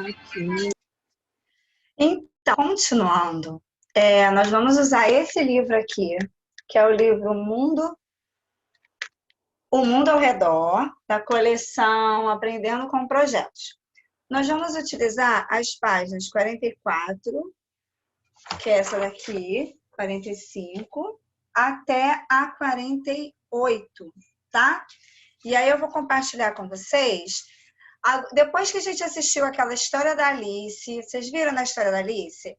Aqui. Então, continuando, nós vamos usar esse livro aqui, que é o livro O Mundo ao Redor, da coleção Aprendendo com Projetos. Nós vamos utilizar as páginas 44, que é essa daqui, 45, até a 48, tá? E aí eu vou compartilhar com vocês. Depois que a gente assistiu aquela história da Alice, vocês viram na história da Alice?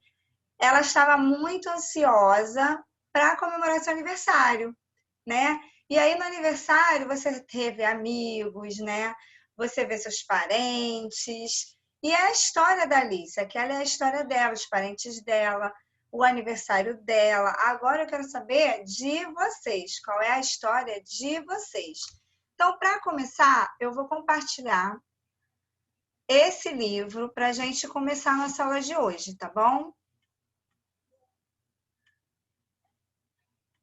Ela estava muito ansiosa para comemorar seu aniversário, né? E aí no aniversário você teve amigos, né? Você vê seus parentes. E é a história da Alice, aquela é a história dela, os parentes dela, o aniversário dela. Agora eu quero saber de vocês, qual é a história de vocês. Então, para começar, eu vou compartilhar esse livro para a gente começar a nossa aula de hoje, tá bom?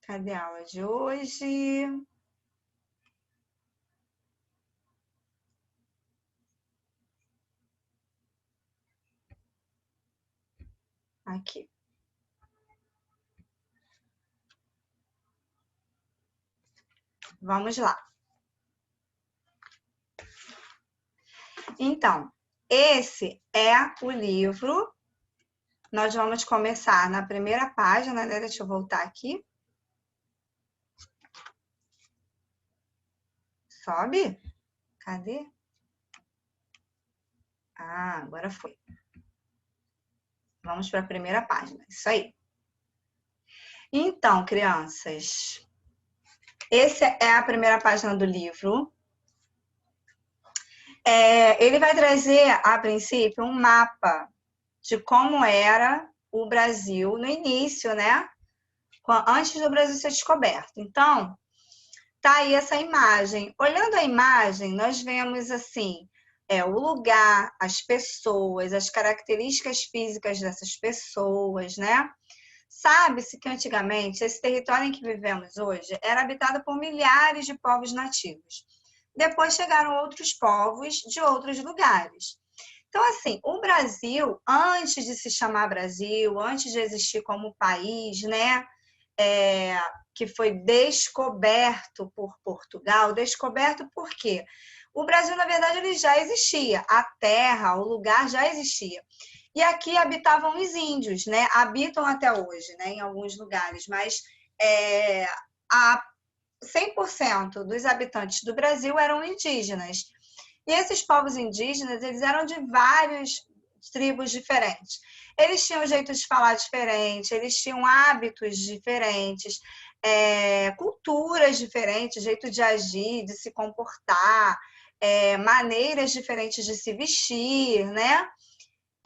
Cadê a aula de hoje? Aqui. Vamos lá. Então, esse é o livro. Nós vamos começar na primeira página, né? Deixa eu voltar aqui. Sobe? Cadê? Ah, agora foi. Vamos para a primeira página. Isso aí. Então, crianças, essa é a primeira página do livro. Ele vai trazer, a princípio, um mapa de como era o Brasil no início, né? Antes do Brasil ser descoberto. Então, tá aí essa imagem. Olhando a imagem, nós vemos assim, o lugar, as pessoas, as características físicas dessas pessoas, né? Sabe-se que antigamente esse território em que vivemos hoje era habitado por milhares de povos nativos. Depois chegaram outros povos de outros lugares. Então, assim, o Brasil, antes de se chamar Brasil, antes de existir como país, né? Que foi descoberto por Portugal. Descoberto por quê? O Brasil, na verdade, ele já existia. A terra, o lugar já existia. E aqui habitavam os índios, né? Habitam até hoje, né? Em alguns lugares, mas a 100% dos habitantes do Brasil eram indígenas. E esses povos indígenas, eles eram de várias tribos diferentes. Eles tinham jeito de falar diferente, eles tinham hábitos diferentes, culturas diferentes, jeito de agir, de se comportar, maneiras diferentes de se vestir, né?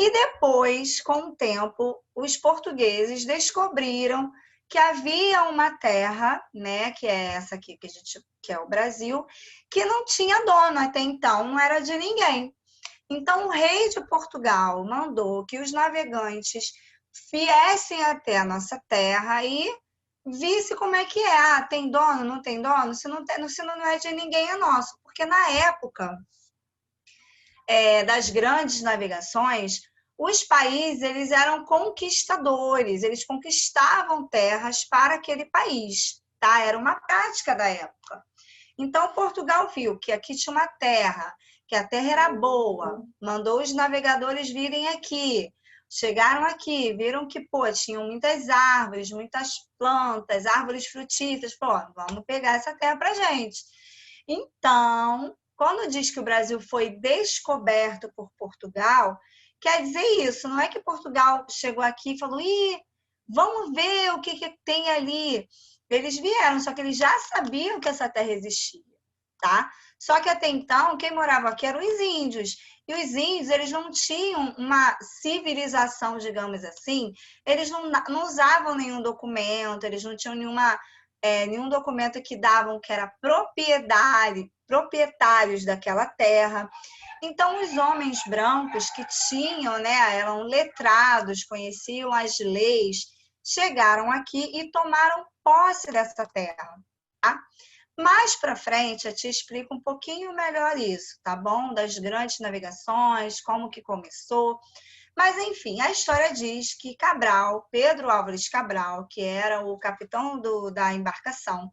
E depois, com o tempo, os portugueses descobriram que havia uma terra, né, que é essa aqui que é o Brasil, que não tinha dono até então, não era de ninguém. Então, o rei de Portugal mandou que os navegantes viessem até a nossa terra e visse como é que é. Ah, tem dono, não tem dono? Se não é de ninguém, é nosso. Porque na época das grandes navegações, os países eles eram conquistadores, eles conquistavam terras para aquele país, tá? Era uma prática da época. Então, Portugal viu que aqui tinha uma terra, que a terra era boa, mandou os navegadores virem aqui. Chegaram aqui, viram que, pô, tinham muitas árvores, muitas plantas, árvores frutíferas. Pô, vamos pegar essa terra pra gente. Então, quando diz que o Brasil foi descoberto por Portugal, quer dizer isso, não é que Portugal chegou aqui e falou, vamos ver o que tem ali. Eles vieram, só que eles já sabiam que essa terra existia, tá? Só que até então, quem morava aqui eram os índios. E os índios, eles não tinham uma civilização, digamos assim, eles não usavam nenhum documento, eles não tinham nenhum documento que davam que era proprietários daquela terra. Então, os homens brancos que tinham, né, eram letrados, conheciam as leis, chegaram aqui e tomaram posse dessa terra, tá? Mais para frente, eu te explico um pouquinho melhor isso, tá bom? Das grandes navegações, como que começou. Mas, enfim, a história diz que Cabral, Pedro Álvares Cabral, que era o capitão da embarcação,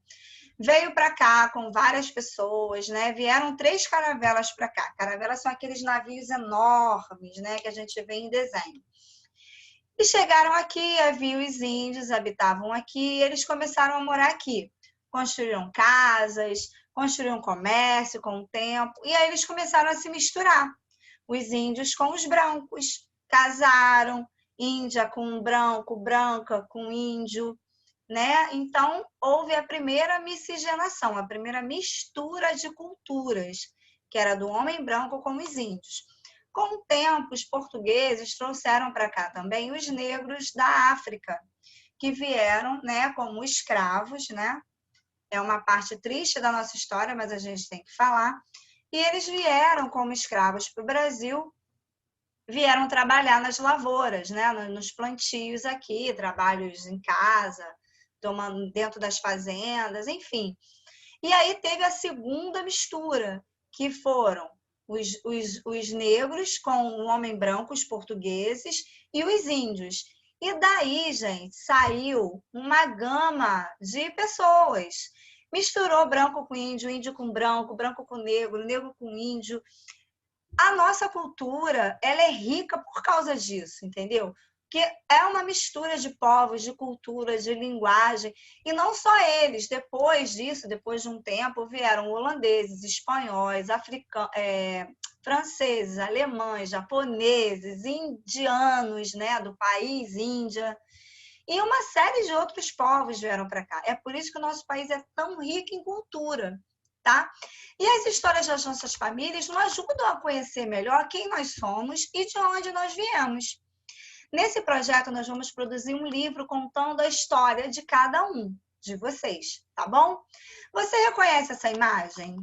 veio para cá com várias pessoas, né? Vieram 3 caravelas para cá. Caravelas são aqueles navios enormes, né? Que a gente vê em desenho. E chegaram aqui, havia os índios, habitavam aqui, e eles começaram a morar aqui. Construíram casas, construíram comércio com o tempo, e aí eles começaram a se misturar. Os índios com os brancos, casaram, índia com branco, branca com índio, né? Então, houve a primeira miscigenação, a primeira mistura de culturas, que era do homem branco com os índios. Com o tempo, os portugueses trouxeram para cá também os negros da África, que vieram, né, como escravos, né? É uma parte triste da nossa história, mas a gente tem que falar. E eles vieram como escravos para o Brasil, vieram trabalhar nas lavouras, né, nos plantios aqui, trabalhos em casa, tomando dentro das fazendas, enfim. E aí teve a segunda mistura, que foram os negros com o homem branco, os portugueses, e os índios. E daí, gente, saiu uma gama de pessoas. Misturou branco com índio, índio com branco, branco com negro, negro com índio. A nossa cultura, ela é rica por causa disso, entendeu? Que é uma mistura de povos, de culturas, de linguagem, e não só eles. Depois disso, depois de um tempo, vieram holandeses, espanhóis, franceses, alemães, japoneses, indianos, né, do país Índia, e uma série de outros povos vieram para cá. É por isso que o nosso país é tão rico em cultura, tá? E as histórias das nossas famílias nos ajudam a conhecer melhor quem nós somos e de onde nós viemos. Nesse projeto, nós vamos produzir um livro contando a história de cada um de vocês, tá bom? Você reconhece essa imagem?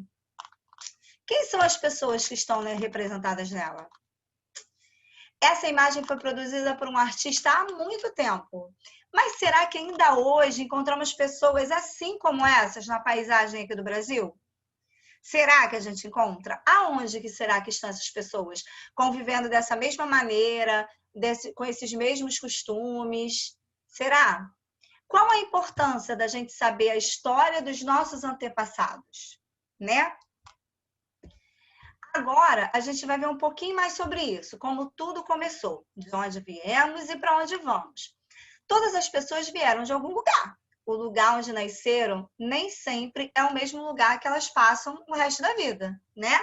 Quem são as pessoas que estão, né, representadas nela? Essa imagem foi produzida por um artista há muito tempo. Mas será que ainda hoje encontramos pessoas assim como essas na paisagem aqui do Brasil? Será que a gente encontra? Aonde que será que estão essas pessoas? Convivendo dessa mesma maneira, com esses mesmos costumes? Será? Qual a importância da gente saber a história dos nossos antepassados, né? Agora, a gente vai ver um pouquinho mais sobre isso, como tudo começou, de onde viemos e para onde vamos. Todas as pessoas vieram de algum lugar. O lugar onde nasceram nem sempre é o mesmo lugar que elas passam o resto da vida, né?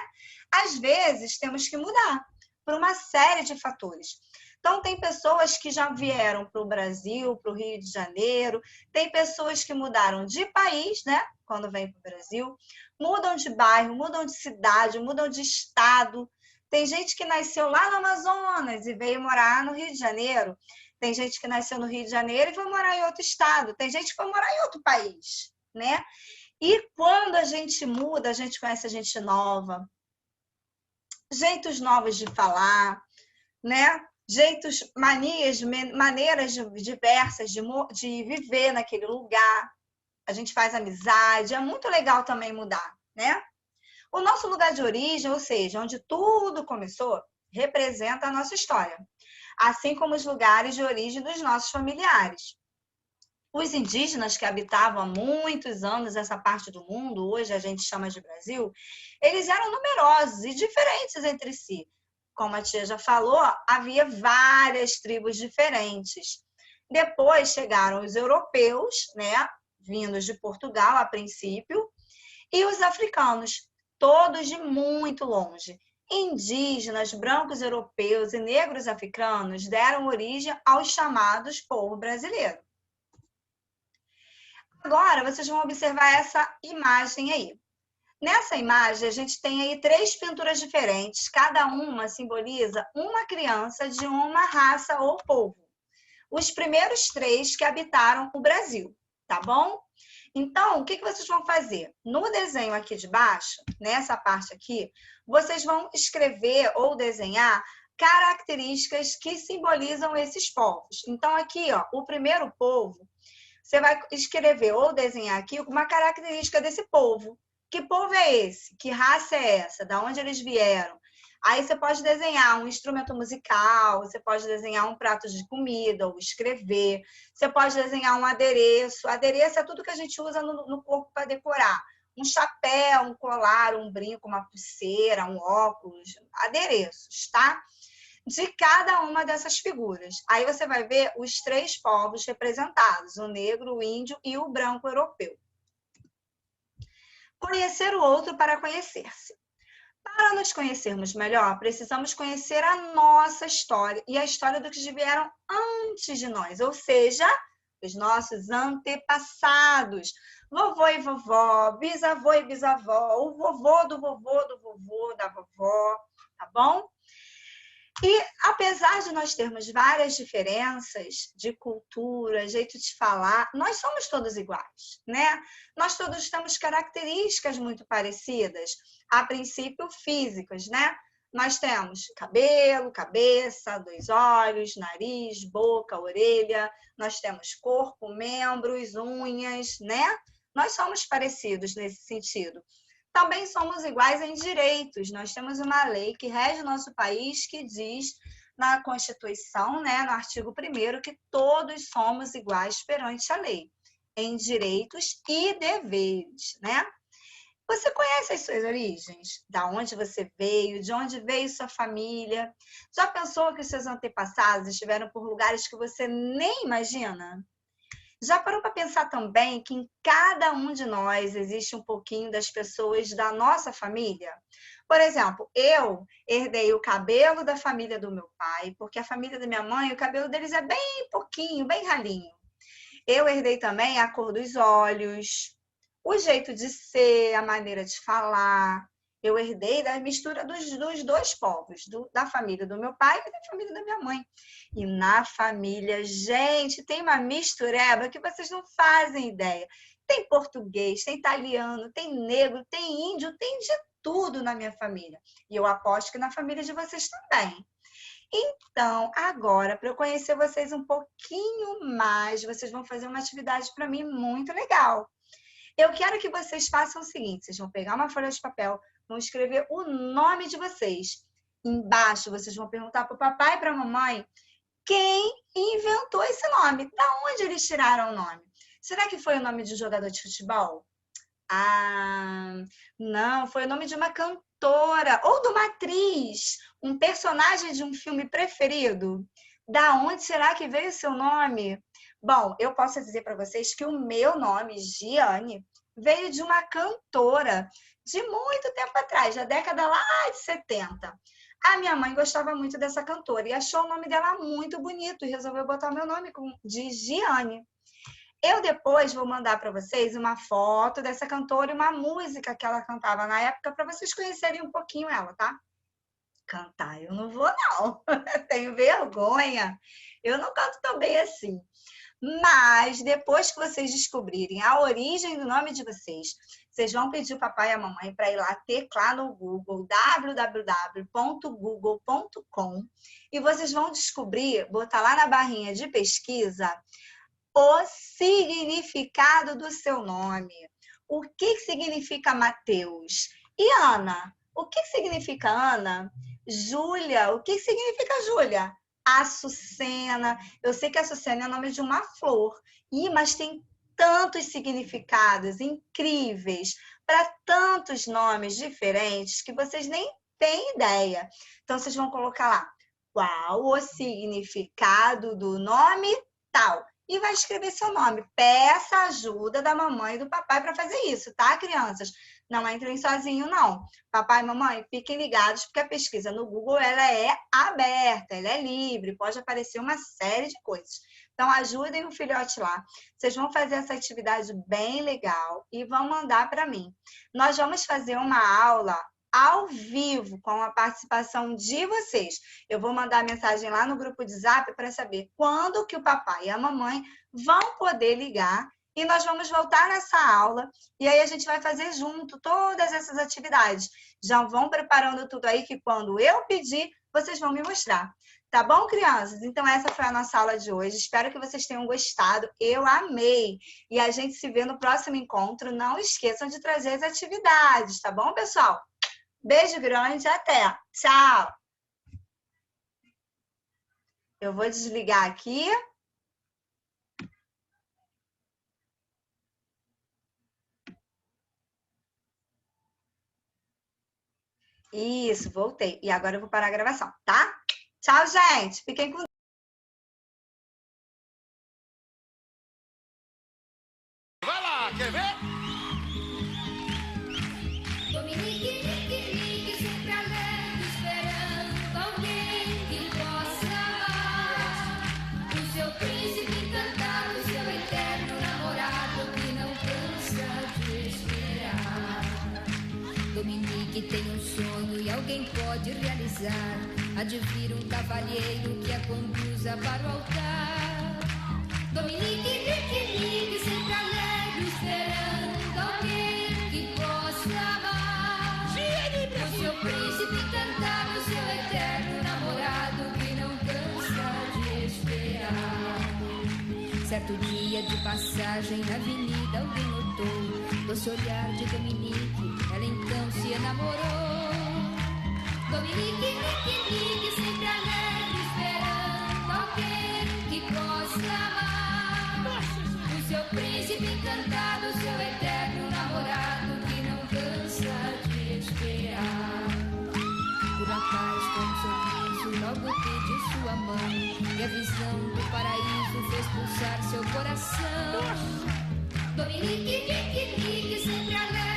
Às vezes, temos que mudar por uma série de fatores. Então, tem pessoas que já vieram para o Brasil, para o Rio de Janeiro, tem pessoas que mudaram de país, né? Quando vêm para o Brasil, mudam de bairro, mudam de cidade, mudam de estado. Tem gente que nasceu lá no Amazonas e veio morar no Rio de Janeiro. Tem gente que nasceu no Rio de Janeiro e foi morar em outro estado. Tem gente que foi morar em outro país, né? E quando a gente muda, a gente conhece a gente nova, jeitos novos de falar, né? Jeitos, manias, maneiras diversas de viver naquele lugar. A gente faz amizade, é muito legal também mudar, né? O nosso lugar de origem, ou seja, onde tudo começou, representa a nossa história, assim como os lugares de origem dos nossos familiares. Os indígenas que habitavam há muitos anos essa parte do mundo, hoje a gente chama de Brasil, eles eram numerosos e diferentes entre si. Como a tia já falou, havia várias tribos diferentes. Depois chegaram os europeus, né, vindos de Portugal a princípio, e os africanos, todos de muito longe. Indígenas, brancos europeus e negros africanos deram origem aos chamados povo brasileiro. Agora, vocês vão observar essa imagem aí. Nessa imagem, a gente tem aí 3 pinturas diferentes, cada uma simboliza uma criança de uma raça ou povo. Os primeiros 3 que habitaram o Brasil, tá bom? Então, o que vocês vão fazer? No desenho aqui de baixo, nessa parte aqui, vocês vão escrever ou desenhar características que simbolizam esses povos. Então, aqui, ó, o primeiro povo você vai escrever ou desenhar aqui uma característica desse povo. Que povo é esse? Que raça é essa? Da onde eles vieram? Aí você pode desenhar um instrumento musical, você pode desenhar um prato de comida, ou escrever. Você pode desenhar um adereço. Adereço é tudo que a gente usa no corpo para decorar. Um chapéu, um colar, um brinco, uma pulseira, um óculos. Adereços, tá? De cada uma dessas figuras. Aí você vai ver os 3 povos representados, o negro, o índio e o branco europeu. Conhecer o outro para conhecer-se. Para nos conhecermos melhor, precisamos conhecer a nossa história e a história dos que vieram antes de nós, ou seja, os nossos antepassados. Vovô e vovó, bisavô e bisavó, o vovô, do vovô, da vovó, tá bom? E apesar de nós termos várias diferenças de cultura, jeito de falar, nós somos todos iguais, né? Nós todos temos características muito parecidas, a princípio físicas, né? Nós temos cabelo, cabeça, 2 olhos, nariz, boca, orelha, nós temos corpo, membros, unhas, né? Nós somos parecidos nesse sentido. Também somos iguais em direitos. Nós temos uma lei que rege o nosso país que diz na Constituição, né, no artigo 1º, que todos somos iguais perante a lei, em direitos e deveres, né? Você conhece as suas origens? Da onde você veio? De onde veio sua família? Já pensou que os seus antepassados estiveram por lugares que você nem imagina? Já parou para pensar também que em cada um de nós existe um pouquinho das pessoas da nossa família? Por exemplo, eu herdei o cabelo da família do meu pai, porque a família da minha mãe, o cabelo deles é bem pouquinho, bem ralinho. Eu herdei também a cor dos olhos, o jeito de ser, a maneira de falar. Eu herdei da mistura dos 2 povos, da família do meu pai e da família da minha mãe. E na família, gente, tem uma mistureba que vocês não fazem ideia. Tem português, tem italiano, tem negro, tem índio, tem de tudo na minha família. E eu aposto que na família de vocês também. Então, agora, para eu conhecer vocês um pouquinho mais, vocês vão fazer uma atividade para mim muito legal. Eu quero que vocês façam o seguinte, vocês vão pegar uma folha de papel, vão escrever o nome de vocês. Embaixo, vocês vão perguntar para o papai e para a mamãe quem inventou esse nome, da onde eles tiraram o nome. Será que foi o nome de um jogador de futebol? Ah, não, foi o nome de uma cantora ou de uma atriz, um personagem de um filme preferido. Da onde será que veio o seu nome? Bom, eu posso dizer para vocês que o meu nome, Giane, veio de uma cantora de muito tempo atrás, da década lá de 70. A minha mãe gostava muito dessa cantora e achou o nome dela muito bonito e resolveu botar o meu nome de Giane. Eu depois vou mandar para vocês uma foto dessa cantora e uma música que ela cantava na época para vocês conhecerem um pouquinho ela, tá? Cantar eu não vou, não. Tenho vergonha. Eu não canto tão bem assim. Mas depois que vocês descobrirem a origem do nome de vocês, vocês vão pedir o papai e a mamãe para ir lá teclar no Google www.google.com e vocês vão descobrir, botar lá na barrinha de pesquisa o significado do seu nome. O que significa Mateus? E Ana? O que significa Ana? Júlia? O que significa Júlia? Açucena. Eu sei que Açucena é o nome de uma flor, mas tem tantos significados incríveis para tantos nomes diferentes que vocês nem têm ideia. Então, vocês vão colocar lá qual o significado do nome tal. E vai escrever seu nome. Peça ajuda da mamãe e do papai para fazer isso, tá, crianças? Não entrem sozinhos, não. Papai e mamãe, fiquem ligados, porque a pesquisa no Google ela é aberta, ela é livre, pode aparecer uma série de coisas. Então, ajudem o filhote lá. Vocês vão fazer essa atividade bem legal e vão mandar para mim. Nós vamos fazer uma aula ao vivo, com a participação de vocês. Eu vou mandar mensagem lá no grupo de Zap para saber quando que o papai e a mamãe vão poder ligar e nós vamos voltar nessa aula e aí a gente vai fazer junto todas essas atividades. Já vão preparando tudo aí que quando eu pedir, vocês vão me mostrar. Tá bom, crianças? Então, essa foi a nossa aula de hoje. Espero que vocês tenham gostado. Eu amei. E a gente se vê no próximo encontro. Não esqueçam de trazer as atividades, tá bom, pessoal? Beijo grande, até. Tchau. Eu vou desligar aqui. Isso, voltei. E agora eu vou parar a gravação, tá? Tchau, gente. Fiquem com Deus. Vai lá, quer ver? Dominique, Nique, Nique, sempre alegre, esperando alguém que possa amar. O seu príncipe encantado, o seu eterno namorado que não cansa de esperar. Dominique tem um sonho e alguém pode realizar. Há de vir um cavalheiro que a conduza para o altar. Dominique, Nique, Nique, sempre alegre, esperando alguém que possa amar. O seu príncipe encantado, o seu eterno namorado que não cansa de esperar. Certo dia de passagem na avenida alguém notou doce olhar de Dominique, ela então se enamorou. Dominique, Nique, Nique, sempre alegre, esperando alguém que possa amar. O seu príncipe encantado, o seu eterno namorado que não cansa de esperar. O rapaz com um sorriso logo pediu sua mão e a visão do paraíso fez pulsar seu coração. Dominique, Nique, Nique, sempre alegre.